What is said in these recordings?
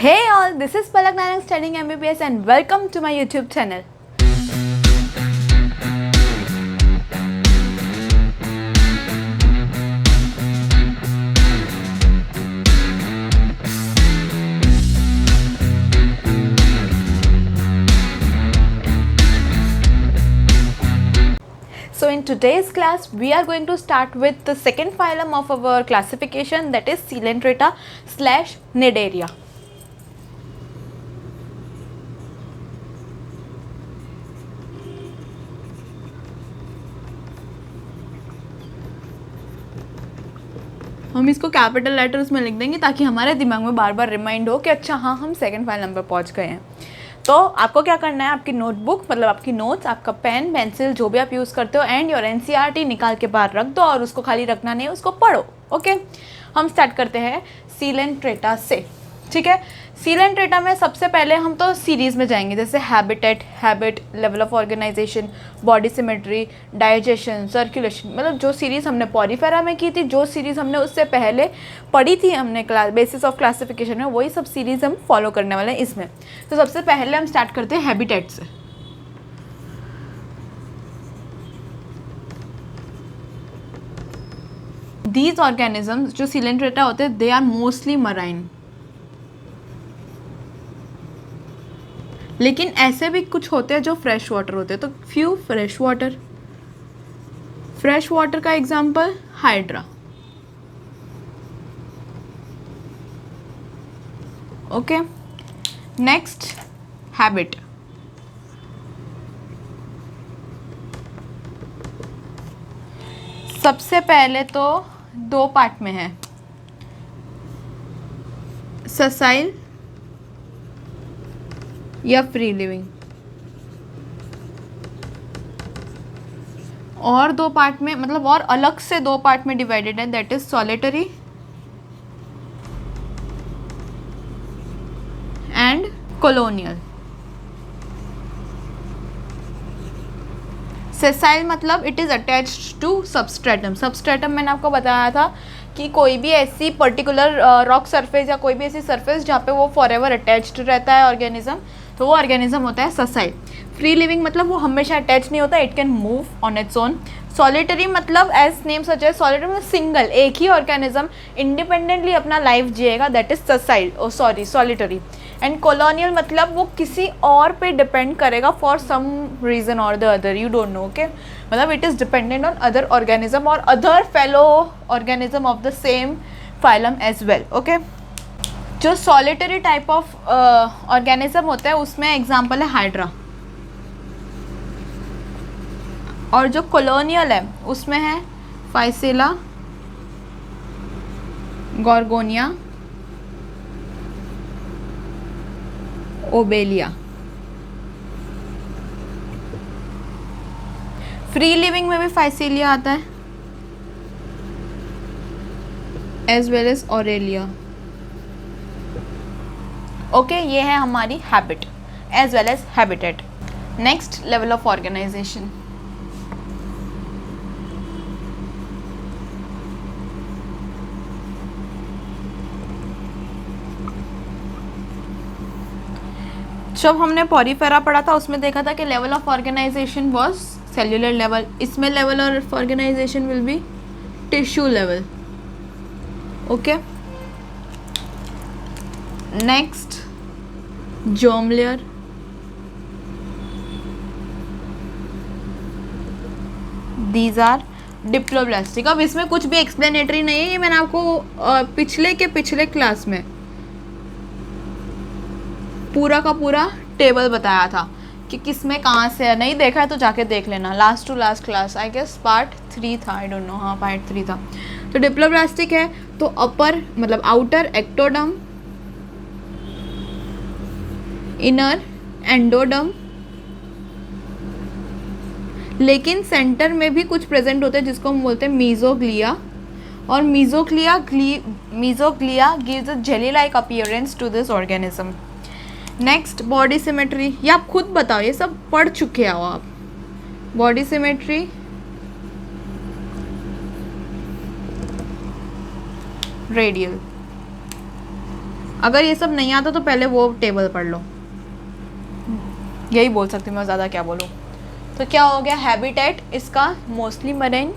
Hey all, this is Palak Nayak studying MBBS and welcome to my YouTube channel. So in today's class, we are going to start with the second phylum of our classification, that is Coelenterata / Cnidaria. हम इसको capital letters में लिख देंगे ताकि हमारे दिमाग में बार बार remind हो कि अच्छा हाँ हम सेकंड फाइलम पर पहुंच गए हैं। तो आपको क्या करना है, आपकी नोटबुक मतलब आपकी नोट्स, आपका पेन पेंसिल जो भी आप यूज़ करते हो एंड योर एनसीईआरटी निकाल के बाहर रख दो और उसको खाली रखना नहीं, उसको पढ़ो। ओके, हम स्टार्ट करते हैं सीलेंट्रेटा से। ठीक है, सीलेंट्रेटा में सबसे पहले हम तो सीरीज़ में जाएंगे, जैसे habitat, habit, level of organization, body symmetry, digestion, circulation, मतलब जो सीरीज़ हमने पॉरीफेरा में की थी, जो सीरीज़ हमने उससे पहले पढ़ी थी हमने क्लास बेसिस ऑफ क्लासिफिकेशन में, वही सब सीरीज़ हम फॉलो करने वाले हैं इसमें। तो सबसे पहले हम स्टार्ट करते हैं हैबिटेट से। दीज ऑर्गेनिजम्स जो सीलेंट्रेटा होते हैं, दे आर मोस्टली मराइन, लेकिन ऐसे भी कुछ होते हैं जो फ्रेश वाटर होते हैं। तो फ्यू फ्रेश वाटर का example hydra. Okay, next habit. सबसे पहले तो दो पार्ट में है, ससाइल या फ्री लिविंग, और दो पार्ट में मतलब और अलग से दो पार्ट में डिवाइडेड है, that is solitary and colonial. Sessile मतलब it is attached to substratum. Substratum मैंने आपको बताया था कि कोई भी ऐसी पर्टिकुलर रॉक सरफेस या कोई भी ऐसी सरफेस जहाँ पे वो फॉरएवर अटैच्ड रहता है ऑर्गेनिज्म, तो वो ऑर्गेनिज्म होता है ससाइल। फ्री लिविंग मतलब वो हमेशा अटैच नहीं होता, it can move on its own. Solitary मतलब एज नेम सजेस्ट, सॉलिटरी मतलब सिंगल, एक ही ऑर्गेनिज्म इंडिपेंडेंटली अपना लाइफ जिएगा, that is sessile, solitary. And colonial मतलब वो किसी और पे डिपेंड करेगा for some reason or the other, you don't know. Okay, मतलब it is dependent on other organism और other fellow organism of the same phylum as well. Okay, जो solitary type of organism होता है उसमें example है hydra, और जो colonial है उसमें है Physalia, Gorgonia, Obelia. Free living में भी फाइसेलिया आता है as well as Aurelia. Okay, ये है हमारी habit as well as habitat. Next, level of organisation. जब हमने पॉरीफेरा पढ़ा था उसमें देखा था कि level of organisation was cellular level, इसमें level of organisation will be tissue level. Okay, next germ layer, these are diploblastic. अब इसमें कुछ भी एक्सप्लेनेटरी नहीं है, ये मैंने आपको पिछले क्लास में पूरा का पूरा टेबल बताया था कि किस में कहाँ से है। नहीं देखा है तो जाके देख लेना, last to last class, I guess part 3 था, आई डोंट नो, हाँ पार्ट 3 था। तो डिप्लोब्लास्टिक है तो अपर मतलब आउटर एक्टोडर्म, इनर एंडोडर्म, लेकिन सेंटर में भी कुछ प्रेजेंट होते हैं जिसको हम बोलते हैं मीजोग्लिया, और mesoglea gives a jelly like appearance to this organism. Next, body symmetry, ये आप खुद बताओ, ये सब पढ़ चुके हो आप। बॉडी सिमेट्री, रेडियल, अगर ये सब नहीं आता तो पहले वो टेबल पढ़ लो, यही बोल सकती हूँ मैं, ज़्यादा क्या बोलूँ। तो क्या हो गया, हैबिटेट इसका mostly marine,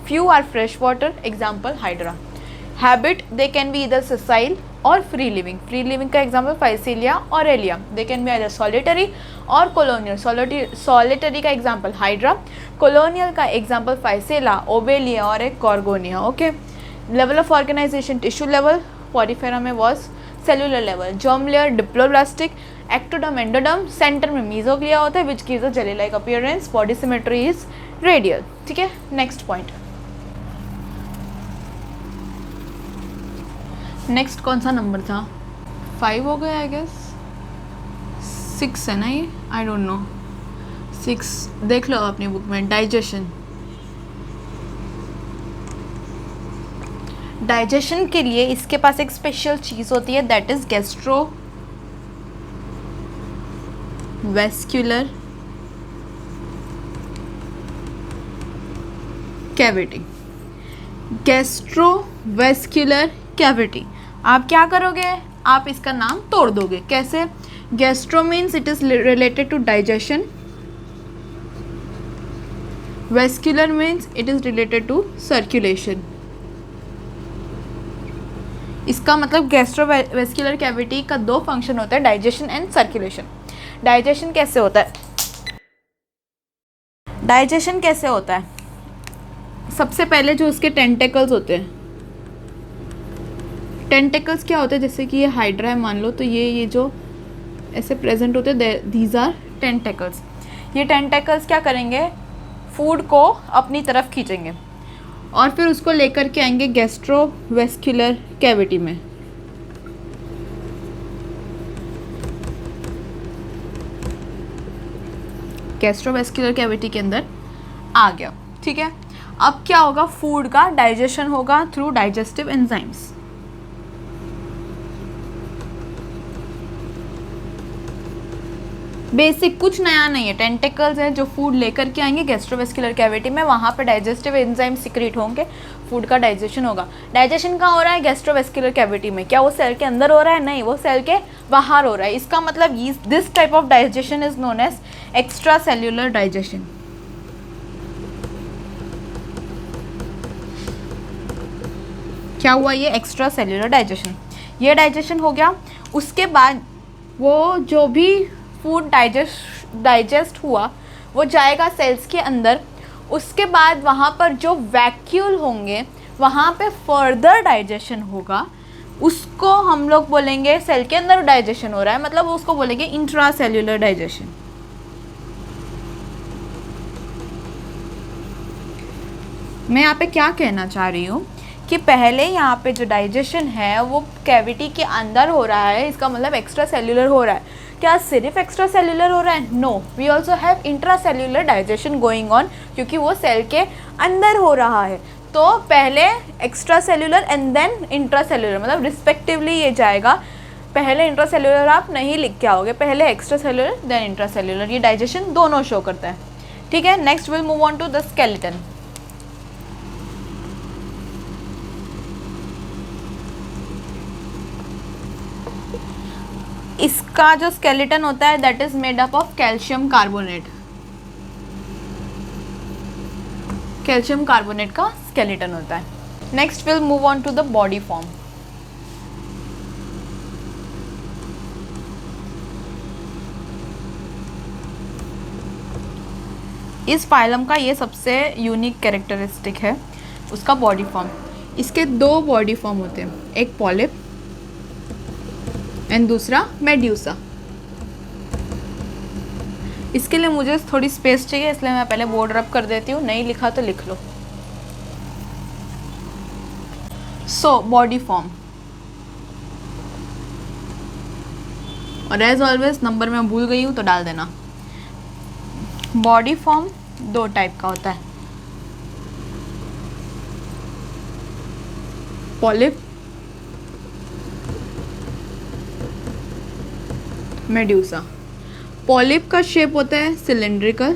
few or fresh water, example hydra. Habit they can be either sessile or free living. Free living का एग्जाम्पल फाइसिलिया और Aurelia. They can be either solitary or colonial. Solitary का example hydra, colonial का example Physalia, Obelia और एक Gorgonia. Okay, level of organisation tissue level, Porifera में was cellular level, germ layer diploblastic, ectoderm endoderm, centre में mesoglea होता है which gives a jelly like appearance, body symmetry is radial. ठीक है, next point. Next कौन सा number था, 5 हो गया आई गेस, 6 है ना ये, आई डोंट नो, 6 देख लो अपनी बुक में। डाइजेशन, डाइजेशन के लिए इसके पास एक स्पेशल चीज़ होती है, that is gastro vascular cavity. Gastrovascular cavity, आप क्या करोगे, आप इसका नाम तोड़ दोगे। कैसे, gastro means it is related to digestion, vascular means it is related to circulation. इसका मतलब गैस्ट्रोवेस्क्यूलर कैविटी का 2 फंक्शन होता है, डाइजेशन एंड सर्कुलेशन। डाइजेशन कैसे होता है, डाइजेशन कैसे होता है, सबसे पहले जो उसके टेंटेकल्स होते हैं, टेंटेकल्स क्या होते हैं, जैसे कि ये हाइड्रा है मान लो, तो ये जो ऐसे प्रेजेंट होते हैं, दीज आर टेंटेकल्स। ये टेंटेकल्स क्या करेंगे, फूड को अपनी तरफ खींचेंगे और फिर उसको लेकर के आएंगे गैस्ट्रोवेस्क्यूलर कैविटी में। गैस्ट्रोवेस्क्यूलर कैविटी के अंदर आ गया। ठीक है, अब क्या होगा, फूड का डाइजेशन होगा थ्रू डाइजेस्टिव एंजाइम्स। बेसिक, कुछ नया नहीं है, टेंटिकल्स हैं जो फूड लेकर के आएंगे गैस्ट्रोवेस्क्यूलर कैविटी में, वहाँ पे डाइजेस्टिव एंजाइम सिक्रीट होंगे, फूड का डाइजेशन होगा। डाइजेशन कहाँ हो रहा है, गैस्ट्रोवेस्क्यूलर कैविटी में। क्या वो सेल के अंदर हो रहा है, नहीं, वो सेल के बाहर हो रहा है। इसका मतलब this type of digestion is known as extra cellular digestion. क्या हुआ, ये एक्स्ट्रा सेल्यूलर डाइजेशन, ये डाइजेशन हो गया। उसके बाद वो जो भी फूड डाइजेस्ट हुआ वो जाएगा सेल्स के अंदर। उसके बाद वहाँ पर जो वैक्यूल होंगे वहाँ पे फर्दर डाइजेशन होगा, उसको हम लोग बोलेंगे, सेल के अंदर डाइजेशन हो रहा है मतलब उसको बोलेंगे इंट्रा सेल्यूलर डाइजेशन। मैं यहाँ पे क्या कहना चाह रही हूँ कि पहले यहाँ पे जो डाइजेशन है वो कैविटी के अंदर हो रहा है, इसका मतलब एक्स्ट्रा सेल्यूलर हो रहा है। क्या सिर्फ एक्स्ट्रा सेल्यूलर हो रहा है, no, we also have intra cellular digestion going on, क्योंकि वो सेल के अंदर हो रहा है। तो पहले extra cellular and then intra cellular, मतलब रिस्पेक्टिवली ये जाएगा। पहले इंट्रा सेल्यूलर आप नहीं लिख के आओगे, पहले extra cellular then intra cellular, ये डाइजेशन दोनों शो करता है। ठीक है, next will move on to the skeleton. इसका जो स्केलेटन होता है that is made up of calcium carbonate. Calcium carbonate का स्केलेटन होता है। Next will move on to the body form. इस फाइलम का ये सबसे यूनिक कैरेक्टरिस्टिक है उसका बॉडी फॉर्म। इसके 2 बॉडी फॉर्म होते हैं, एक पॉलिप एंड दूसरा मेड्यूसा। इसके लिए मुझे थोड़ी स्पेस चाहिए, इसलिए मैं पहले बोर्ड रब कर देती हूँ, नहीं लिखा तो लिख लो। सो बॉडी फॉर्म, और एज ऑलवेज नंबर मैं भूल गई हूँ तो डाल देना। बॉडी फॉर्म 2 टाइप का होता है, पॉलिप, मेड्यूसा। पॉलिप का शेप होता है cylindrical,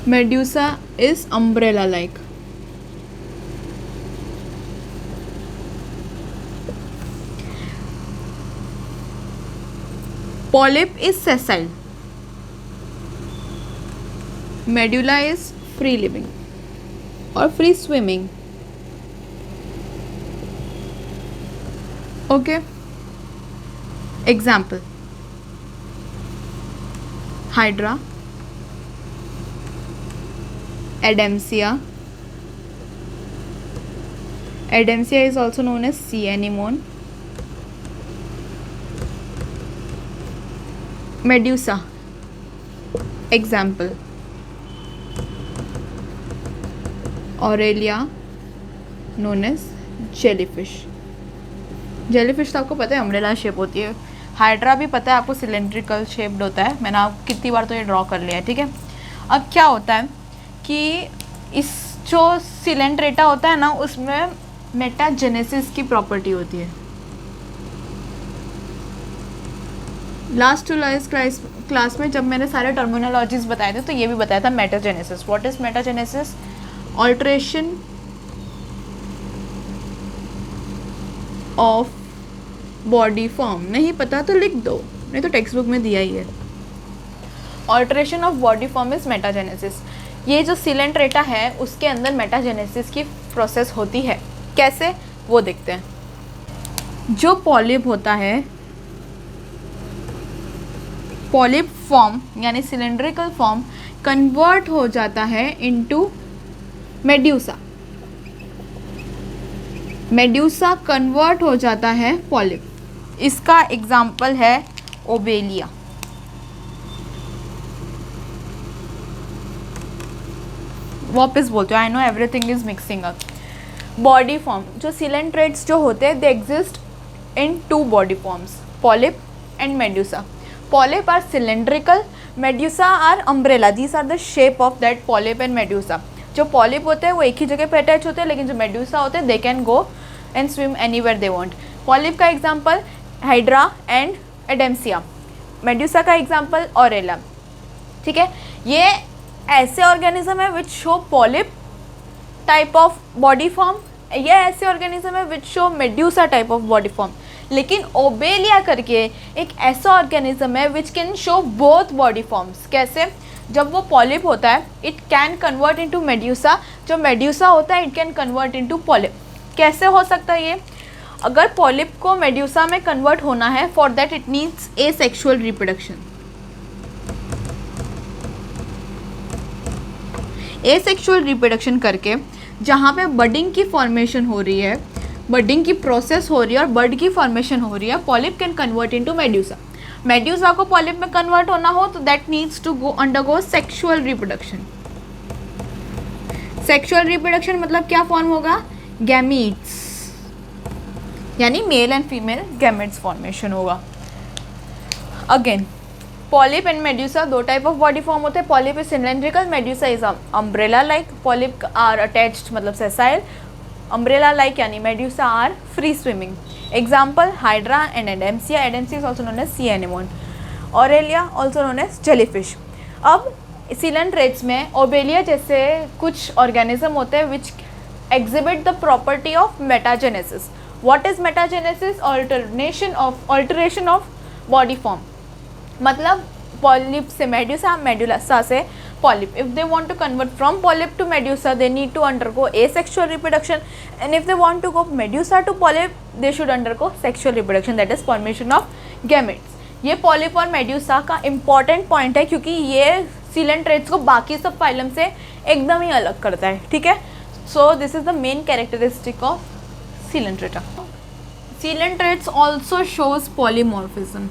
medusa is umbrella like. Polyp is sessile. Medulla is free living or free swimming. Okay. Example: Hydra, Adamsia. Adamsia is also known as sea anemone. Medusa. Example: Aurelia, known as jellyfish. Jellyfish तो आपको पता है umbrella shape होती है. Hydra भी पता है आपको सिलेंड्रिकल शेप्ड होता है. मैंने आप कितनी बार तो ये ड्रॉ कर लिया है. ठीक है. अब क्या होता है कि इस जो सिलेंड्रेटा होता है ना, उसमें मेटाजेनेसिस की प्रॉपर्टी होती है. लास्ट टू लास्ट क्लास में जब मैंने सारे टर्मिनोलॉजीज बताए थे तो ये भी बताया था metagenesis. What is metagenesis? Alteration of body form. नहीं पता तो लिख दो, नहीं तो टेक्स्ट बुक में दिया ही है. Alteration of body form is metagenesis. ये जो सिलेंड्रेटा है उसके अंदर मेटाजेनेसिस की प्रोसेस होती है. कैसे वो देखते हैं. जो पॉलिप होता है, पॉलिप फॉर्म यानी सिलेंड्रिकल फॉर्म कन्वर्ट हो जाता है इनटू मेड्यूसा. मेड्यूसा कन्वर्ट हो जाता है पॉलिप. इसका एग्जाम्पल है ओबेलिया. वापस बोलते हो, I know everything is mixing up. Body form, जो सिलेंड्रेट्स जो होते हैं they exist in two body forms, polyp and medusa. Polyp are cylindrical, medusa are umbrella. These are the shape of that polyp and medusa. जो polyp होते हैं वो एक ही जगह पे अटैच होते हैं, लेकिन जो मेड्यूसा होते हैं they can go and swim anywhere they want. Polyp का example Hydra and Adamsia. Medusa का एग्जांपल ऑरेला. ठीक है. ये ऐसे ऑर्गेनिज्म है which show polyp type of body form. ये ऐसे ऑर्गेनिज्म है which show medusa type of body form. लेकिन ओबेलिया करके एक ऐसा ऑर्गेनिज्म है which can show both body forms. कैसे? जब वो पॉलिप होता है it can convert into medusa. जो मेड्यूसा होता है it can convert into polyp. कैसे हो सकता है ये? अगर पॉलिप को मेड्यूसा में कन्वर्ट होना है, for that it needs asexual reproduction. Asexual reproduction करके जहाँ पे बडिंग की फॉर्मेशन हो रही है, बडिंग की प्रोसेस हो रही है और बर्ड की फॉर्मेशन हो रही है, polyp can convert into medusa. Medusa को पॉलिप में कन्वर्ट होना हो तो that needs to go undergo sexual reproduction. Sexual reproduction मतलब क्या फॉर्म होगा? गैमीट्स, यानी male and female gametes formation होगा. अगेन पॉलिप एंड मेड्यूसा दो टाइप ऑफ बॉडी फॉर्म होते हैं. Polyp is cylindrical, medusa is umbrella like. Polyp are attached मतलब sessile, umbrella like यानी medusa are free swimming. Example hydra and Adamsia. Adamsia is also known as sea anemone. Aurelia also known as jellyfish. अब coelenterates में Obelia जैसे कुछ organism होते हैं विच exhibit the property of metagenesis. What is metagenesis? Alteration of body form. मतलब polyp से medusa, medusa से polyp. If they want to convert from polyp to medusa, they need to undergo asexual reproduction. And if they want to go medusa to polyp, they should undergo sexual reproduction. That is formation of gametes. ये polyp और medusa का important point है क्योंकि ये coelentrates को बाकी सब phylum से एकदम ही अलग करता है. ठीक है. So this is the main characteristic of Coelenterata. Coelentrates also shows polymorphism.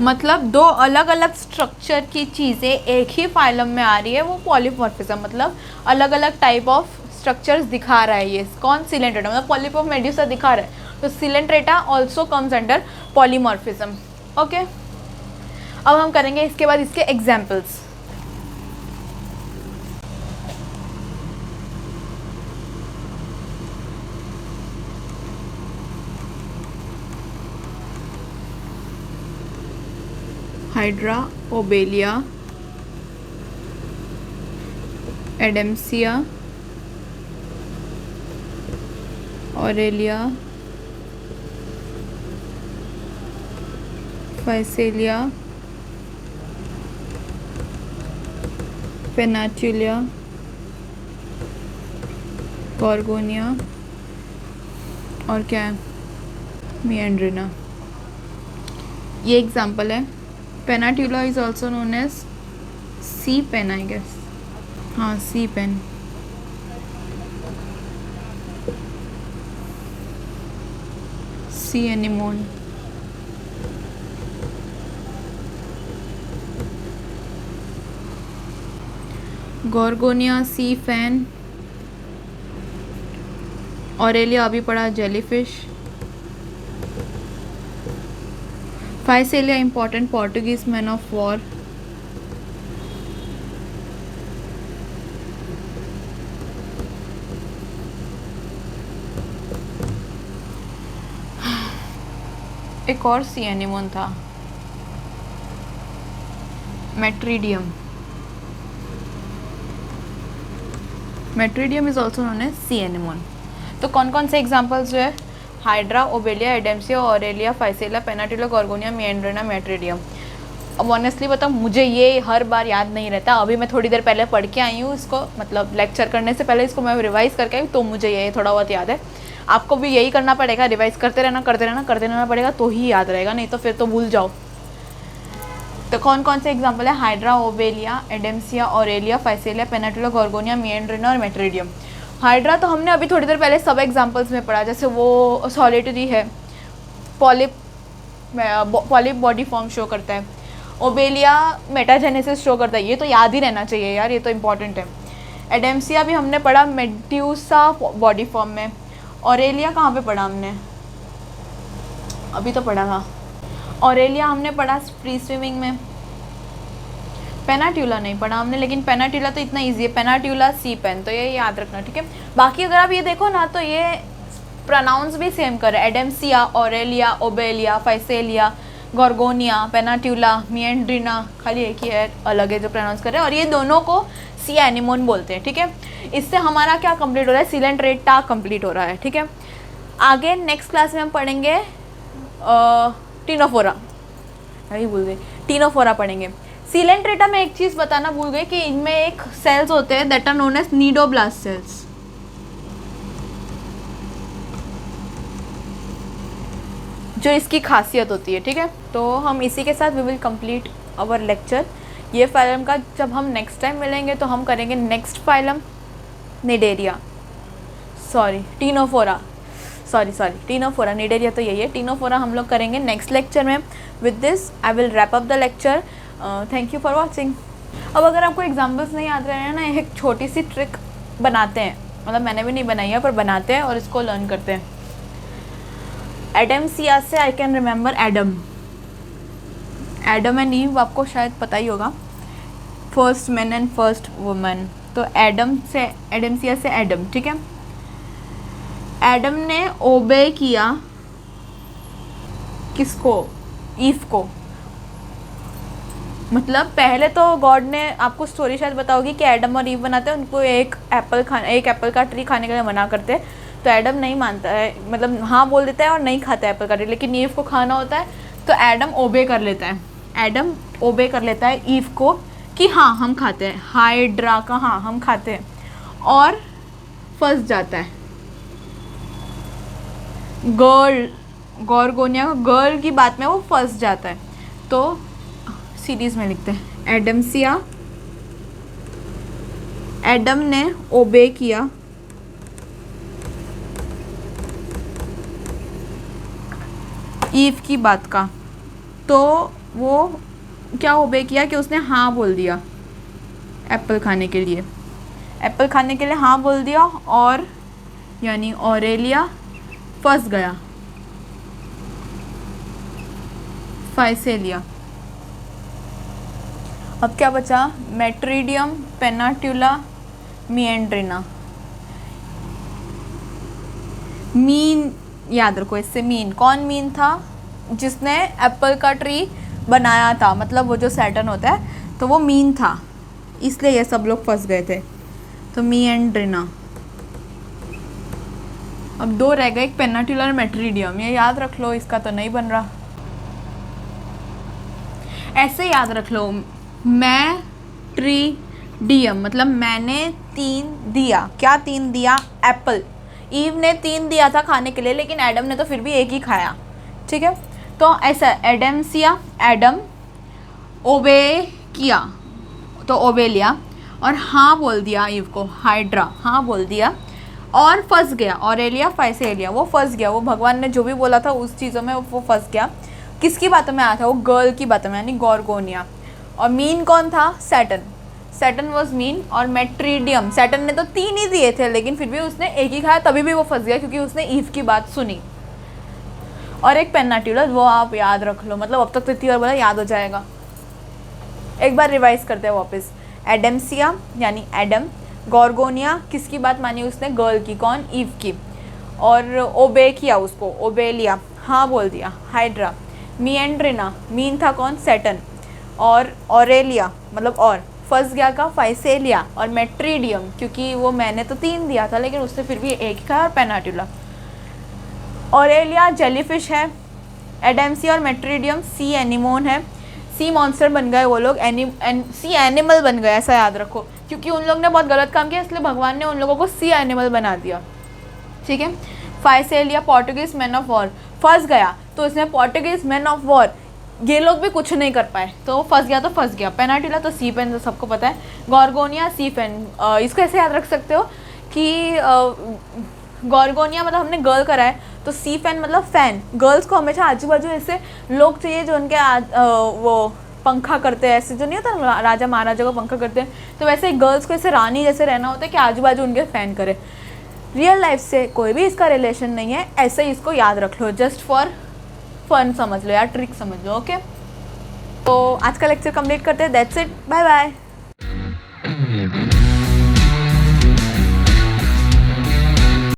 मतलब दो अलग अलग स्ट्रक्चर की चीज़ें एक ही फाइलम में आ रही है, वो पॉलीमॉर्फिज्म. मतलब अलग अलग टाइप ऑफ स्ट्रक्चर्स दिखा रहा है. ये कौन? सिलेंट्रेटा. मतलब पॉलिप ऑफ मेड्यूसा दिखा रहा है, तो Coelenterata also comes under polymorphism. Okay. अब हम करेंगे इसके बाद इसके examples. Hydra, Obelia, Adamsia, Aurelia, Physalia, Pennatula, Gorgonia और क्या है, मिएंड्रिना। ये एग्जाम्पल है। Pennatula is also known as sea pen, I guess, हाँ sea pen. Sea anemone, Gorgonia, sea fan, Aurelia अभी पढ़ा, jellyfish, Physalia important Portuguese man of war, एक और सी एनिमोन था, Metridium. Metridium is also known as C anemone. तो कौन कौन से एग्जाम्पल्स जो है, Hydra, Obelia, Adamsia, Aurelia, Physalia, Pennatula, Gorgonia, Meandrina, Metridium. अब ऑनेस्टली बताओ, मुझे ये हर बार याद नहीं रहता। अभी मैं थोड़ी देर पहले पढ़ के आई हूँ इसको, मतलब लेक्चर करने से पहले इसको मैं रिवाइज़ करके आई, तो मुझे ये थोड़ा बहुत याद है। आपको भी यही करना पड़ेगा, रिवाइज़ करते रहना पड़ेगा, तो ही याद रहेगा, नहीं तो फिर तो भूल जाओ। तो कौन कौन से एग्जाम्पल है, Hydra, Obelia, Adamsia, Aurelia, Physalia, Pennatula, Gorgonia, Meandrina और मेट्रीडियम। हाइड्रा तो हमने अभी थोड़ी देर पहले सब एग्जाम्पल्स में पढ़ा, जैसे वो सॉलिटरी है, पॉलिप बॉडी फॉर्म शो करता है। ओबेलिया मेटाजेनेसिस शो करता है, ये तो याद ही रहना चाहिए यार, ये तो इम्पॉर्टेंट है। एडेम्सिया भी हमने पढ़ा मेड्यूसा बॉडी फॉर्म में। ऑरेलिया कहाँ पे पढ़ा हमने, अभी तो पढ़ा था। ऑरेलिया हमने पढ़ा फ्री स्विमिंग में। पेनाटुला नहीं पढ़ा हमने, लेकिन पेनाटुला तो इतना इजी है, पेनाटुला सी पेन, तो ये याद रखना, ठीक है। बाकी अगर आप ये देखो ना, तो ये प्रोनाउंस भी सेम कर रहे हैं, Adamsia, Aurelia, Obelia, Physalia, Gorgonia, Pennatula, Meandrina, खाली एक ही है अलग है जो प्रोनाउंस कर रहे हैं, और ये दोनों को सी एनिमोन बोलते हैं, ठीक है। इससे हमारा क्या कंप्लीट हो रहा है, सिलेंट्रेटा कंप्लीट हो रहा है, ठीक है। आगे नेक्स्ट क्लास में हम पढ़ेंगे टीनोफोरा, वही भूल गई, टीनोफोरा पढ़ेंगे। सिलेंट्रेटा में एक चीज़ बताना भूल गई कि इनमें एक सेल्स होते हैं that are known as cnidoblast cells. जो इसकी खासियत होती है, ठीक है। तो हम इसी के साथ we will complete our lecture. ये फाइलम का जब हम नेक्स्ट टाइम मिलेंगे तो हम करेंगे next phylum cnidaria, sorry ctenophora, sorry ctenophora, cnidaria तो यही है, टीनोफोरा हम लोग करेंगे नेक्स्ट लेक्चर में। With this I will wrap up the lecture. Thank you for watching. अब अगर आपको एग्जाम्पल्स नहीं याद रहे हैं ना, एक छोटी सी ट्रिक बनाते हैं, मतलब मैंने भी नहीं बनाई है पर बनाते हैं और इसको लर्न करते हैं। एडेम्सिया से I can remember Adam, Adam and ewe आपको शायद पता ही होगा, first man and first woman. तो एडम से, एडेम्सिया से एडम, ठीक है। एडम ने ओबे किया किसको, ईव को। मतलब पहले तो गॉड ने, आपको स्टोरी शायद पता होगी कि एडम और ईव बनाते हैं, उनको एक एप्पल का ट्री खाने के लिए मना करते हैं, तो एडम नहीं मानता है, मतलब हाँ बोल देता है और नहीं खाता है एप्पल का ट्री, लेकिन ईव को खाना होता है, तो एडम ओबे कर लेता है, एडम ओबे कर लेता है ईव को कि हाँ हम खाते हैं, हाइड्रा का हाँ हम खाते हैं, और फंस जाता है। गॉर्गोनिया का गर्ल की बात में वो फंस जाता है। तो सीरीज में लिखते हैं, एडम्सिया, एडम ने ओबे किया ईव की बात का, तो वो क्या ओबे किया कि उसने हाँ बोल दिया एप्पल खाने के लिए, एप्पल खाने के लिए हाँ बोल दिया, और यानी ऑरेलिया फंस गया, फाइसेलिया। अब क्या बचा, मेट्रीडियम, पेनाटुला, मिएंड्रिना। मीन याद रखो, इससे मीन, कौन मीन था, जिसने एप्पल का ट्री बनाया था, मतलब वो जो सैटर्न होता है, तो वो मीन था, इसलिए ये सब लोग फंस गए थे। तो मिएंड्रिना, अब 2 रह गए, एक पेनाट्यूलर मेट्रीडियम, ये याद रख लो, इसका तो नहीं बन रहा। ऐसे याद रख लो, मैट्रीडियम मतलब मैंने 3 दिया। क्या 3 दिया? एप्पल। ईव ने 3 दिया था खाने के लिए, लेकिन एडम ने तो फिर भी एक ही खाया, ठीक है। तो ऐसा एडम्सिया, एडम ओबे किया तो ओबे लिया, और हाँ बोल दिया ईव को, हाइड्रा, हाँ बोल दिया, और फंस गया। ऑरेलिया फाइसेलिया, वो फंस गया, वो भगवान ने जो भी बोला था उस चीज़ों में वो फंस गया। किसकी बातों में आया था? वो गर्ल की बातों में, यानी गॉर्गोनिया। और मीन कौन था? सैटर्न। Saturn was mean. और मेट्रीडियम, सैटर्न ने तो 3 ही दिए थे, लेकिन फिर भी उसने एक ही खाया, तभी भी वो फंस गया क्योंकि उसने ईव की बात सुनी। और एक पेनाट्यूलर, वो आप याद रख लो, मतलब अब तक तो इतनी बार बोला याद हो जाएगा। एक बार रिवाइज करते हैं वापस। एडम्सिया यानी एडम, गॉर्गोनिया किसकी बात मानी उसने? गर्ल की। कौन? ईव की। और ओबे किया उसको, ओबे लिया, हाँ बोल दिया, हाइड्रा। मिएंड्रिना, मीन था कौन? सैटर्न। और ऑरेलिया मतलब और, फंस गया का? फाइसेलिया। और मेट्रीडियम, क्योंकि वो मैंने तो 3 दिया था लेकिन उसने फिर भी एक ही खाया, और पेनाट्यूला। ऑरेलिया जेलीफिश है, एडम्सिया और मेट्रीडियम सी एनिमोन है। सी मॉन्स्टर बन गए वो लोग, सी एनिमल बन गए, ऐसा याद रखो, क्योंकि उन लोग ने बहुत गलत काम किया, इसलिए भगवान ने उन लोगों को सी एनिमल बना दिया, ठीक है। Physalia Portuguese man of war, फंस गया तो इसने पोर्टुगीज मैन ऑफ वॉर, ये लोग भी कुछ नहीं कर पाए तो वो फंस गया तो फंस गया। पेनाटिला तो सी पेन, तो सबको पता है। गॉर्गोनिया सी पेन, इसको ऐसे याद रख सकते हो कि गॉर्गोनिया मतलब हमने गर्ल करा है, तो सी फैन मतलब फ़ैन। गर्ल्स को हमेशा आजू बाजू ऐसे लोग चाहिए जो उनके वो पंखा करते हैं, ऐसे जो नहीं होता राजा महाराजा को पंखा करते हैं, तो वैसे ही गर्ल्स को ऐसे रानी जैसे रहना होता है कि आजू बाजू उनके फ़ैन करे। रियल लाइफ से कोई भी इसका रिलेशन नहीं है, ऐसे ही इसको याद रख लो, जस्ट फॉर फन समझ लो यार, ट्रिक समझ लो, ओके। तो आज का लेक्चर कंप्लीट करते हैं, दैट्स इट, बाय बाय।